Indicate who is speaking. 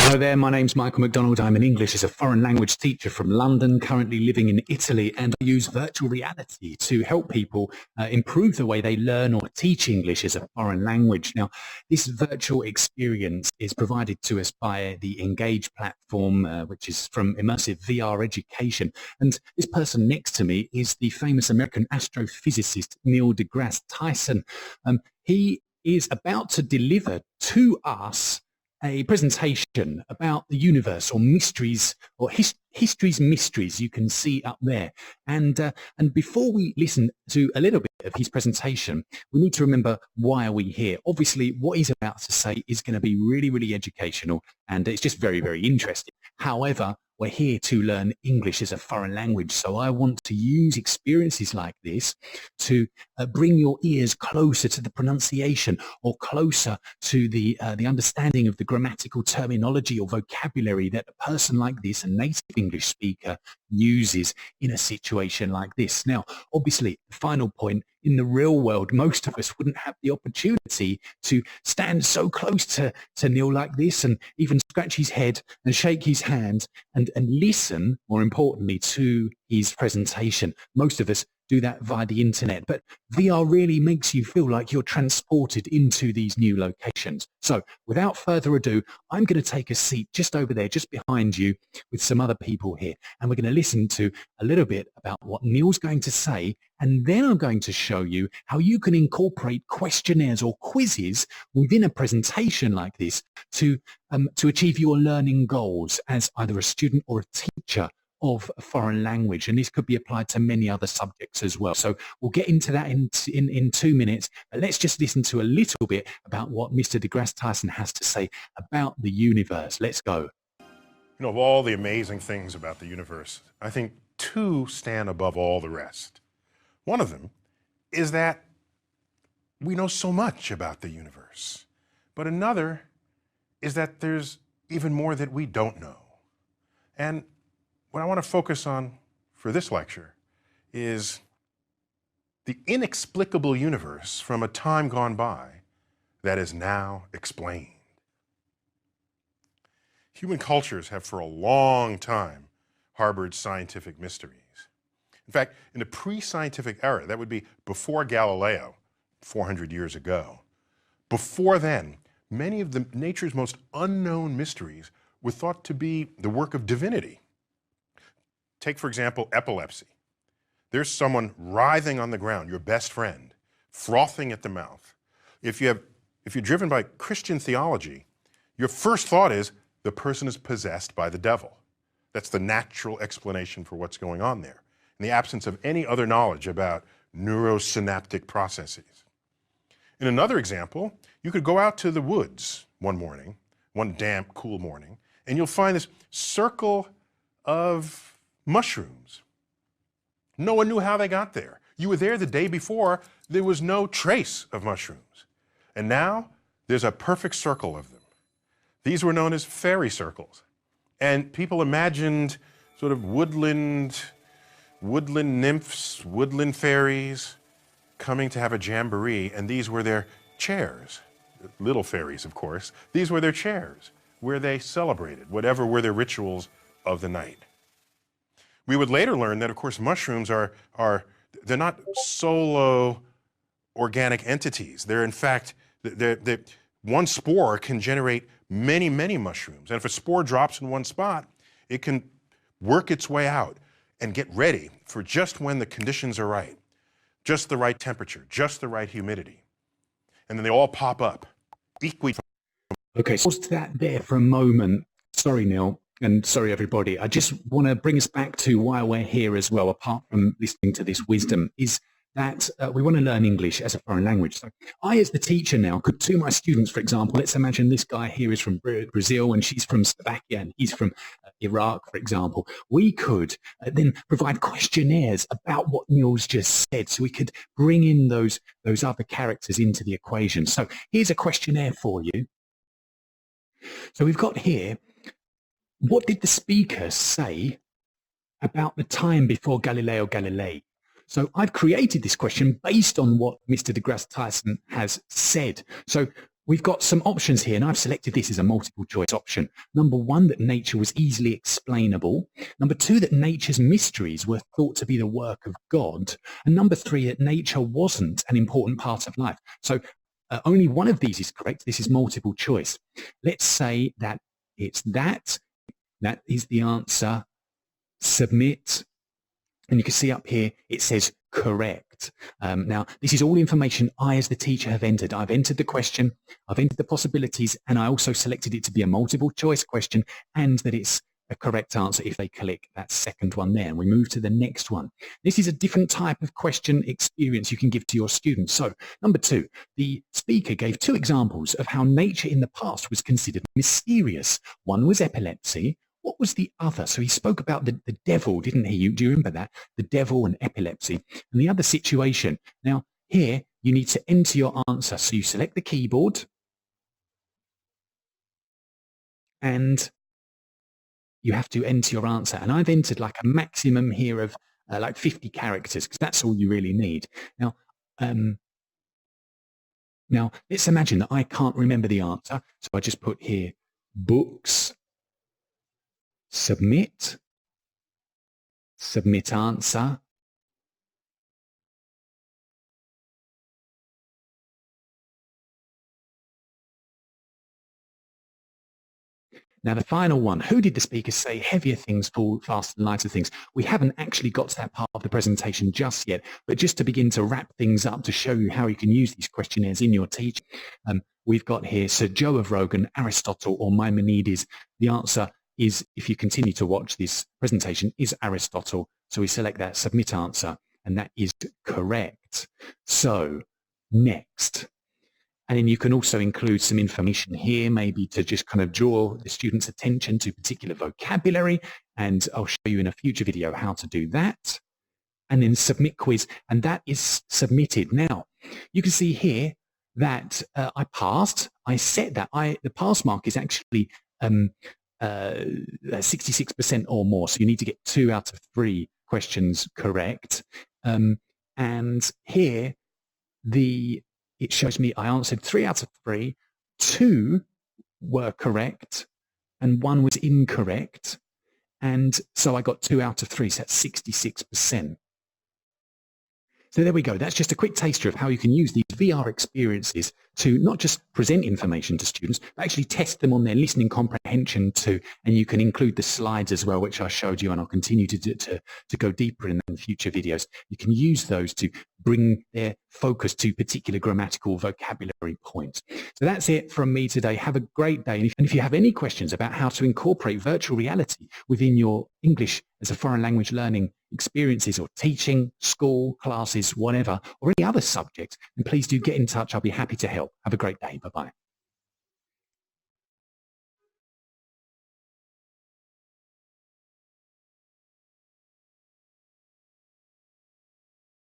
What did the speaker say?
Speaker 1: Hello there, my name's Michael McDonald. I'm an English as a foreign language teacher from London, currently living in Italy, and I use virtual reality to help people improve the way they learn or teach English as a foreign language. Now, this virtual experience is provided to us by the Engage platform, which is from Immersive VR Education. And this person next to me is the famous American astrophysicist Neil deGrasse Tyson. He is about to deliver to us a presentation about the universe or mysteries or history's mysteries you can see up there. And before we listen to a little bit of his presentation, we need to remember why are we here. Obviously, what he's about to say is going to be really, really educational, and it's just very, very interesting. However, we're here to learn English as a foreign language, so I want to use experiences like this to bring your ears closer to the pronunciation or closer to the understanding of the grammatical terminology or vocabulary that a person like this, a native English speaker, uses in a situation like this. Now, obviously, the final point, in the real world, most of us wouldn't have the opportunity to stand so close to Neil like this and even scratch his head and shake his hand and listen, more importantly, to his presentation. Most of us do that via the internet, but VR really makes you feel like you're transported into these new locations. So without further ado, I'm going to take a seat just over there, just behind you, with some other people here, and we're going to listen to a little bit about what Neil's going to say, and then I'm going to show you how you can incorporate questionnaires or quizzes within a presentation like this to achieve your learning goals as either a student or a teacher of a foreign language, and this could be applied to many other subjects as well. So we'll get into that in 2 minutes, but let's just listen to a little bit about what Mr. deGrasse Tyson has to say about the universe. Let's go.
Speaker 2: You know, of all the amazing things about the universe, I think two stand above all the rest. One of them is that we know so much about the universe, but another is that there's even more that we don't know. And what I want to focus on for this lecture is the inexplicable universe from a time gone by that is now explained. Human cultures have for a long time harbored scientific mysteries. In fact, in the pre-scientific era, that would be before Galileo, 400 years ago, before then, many of nature's most unknown mysteries were thought to be the work of divinity. Take, for example, epilepsy. There's someone writhing on the ground, your best friend, frothing at the mouth. If you're driven by Christian theology, your first thought is the person is possessed by the devil. That's the natural explanation for what's going on there, in the absence of any other knowledge about neurosynaptic processes. In another example, you could go out to the woods one morning, one damp, cool morning, and you'll find this circle of mushrooms. No one knew how they got there. You were there the day before, there was no trace of mushrooms. And now there's a perfect circle of them. These were known as fairy circles. And people imagined sort of woodland nymphs, woodland fairies coming to have a jamboree, and these were their chairs. Little fairies, of course. These were their chairs where they celebrated whatever were their rituals of the night. We would later learn that, of course, mushrooms they're not solo organic entities. They're, in fact, one spore can generate many, many mushrooms. And if a spore drops in one spot, it can work its way out and get ready for just when the conditions are right, just the right temperature, just the right humidity. And then they all pop up.
Speaker 1: Okay, so pause that there for a moment. Sorry, Neil. And sorry, everybody. I just want to bring us back to why we're here as well, apart from listening to this wisdom, is that we want to learn English as a foreign language. So I, as the teacher now, could to my students, for example, let's imagine this guy here is from Brazil and she's from Slovakia and he's from Iraq, for example. We could then provide questionnaires about what Neil's just said, so we could bring in those other characters into the equation. So here's a questionnaire for you. So we've got here, what did the speaker say about the time before Galileo Galilei? So I've created this question based on what Mr. deGrasse Tyson has said. So we've got some options here, and I've selected this as a multiple choice option. Number one, that nature was easily explainable. Number two, that nature's mysteries were thought to be the work of God. And number three, that nature wasn't an important part of life. So only one of these is correct. This is multiple choice. Let's say that it's that. That is the answer. Submit. And you can see up here, it says correct. Now, this is all information I, as the teacher, have entered. I've entered the question, I've entered the possibilities, and I also selected it to be a multiple choice question and that it's a correct answer if they click that second one there. And we move to the next one. This is a different type of question experience you can give to your students. So, number two, the speaker gave two examples of how nature in the past was considered mysterious. One was epilepsy. What was the other? So he spoke about the devil, didn't he? Do you remember that? The devil and epilepsy. And the other situation. Now, here, you need to enter your answer. So you select the keyboard and you have to enter your answer. And I've entered like a maximum here of like 50 characters because that's all you really need. Now, let's imagine that I can't remember the answer. So I just put here books. Submit answer. Now, the final one, who did the speaker say heavier things fall faster than lighter things? We haven't actually got to that part of the presentation just yet, but just to begin to wrap things up to show you how you can use these questionnaires in your teaching, we've got here Sir Joe of Rogan, Aristotle, or Maimonides. The answer is, if you continue to watch this presentation, is Aristotle. So we select that submit answer, and that is correct. So next. And then you can also include some information here, maybe to just kind of draw the student's attention to particular vocabulary. And I'll show you in a future video how to do that. And then submit quiz, and that is submitted. Now, you can see here that I passed. I set that. The pass mark is actually 66% or more. So you need to get 2 out of 3 questions correct. And here, it shows me I answered 3 out of 3, 2 were correct, and 1 was incorrect. And so I got 2 out of 3, so that's 66%. So there we go. That's just a quick taster of how you can use these VR experiences to not just present information to students, but actually test them on their listening comprehension too. And you can include the slides as well, which I showed you, and I'll continue to go deeper in future videos. You can use those to bring their focus to particular grammatical vocabulary points. So that's it from me today. Have a great day. And if you have any questions about how to incorporate virtual reality within your English as a foreign language learning experiences or teaching, school, classes, whatever, or any other subject, then please do get in touch. I'll be happy to help. Have a great day. Bye-bye.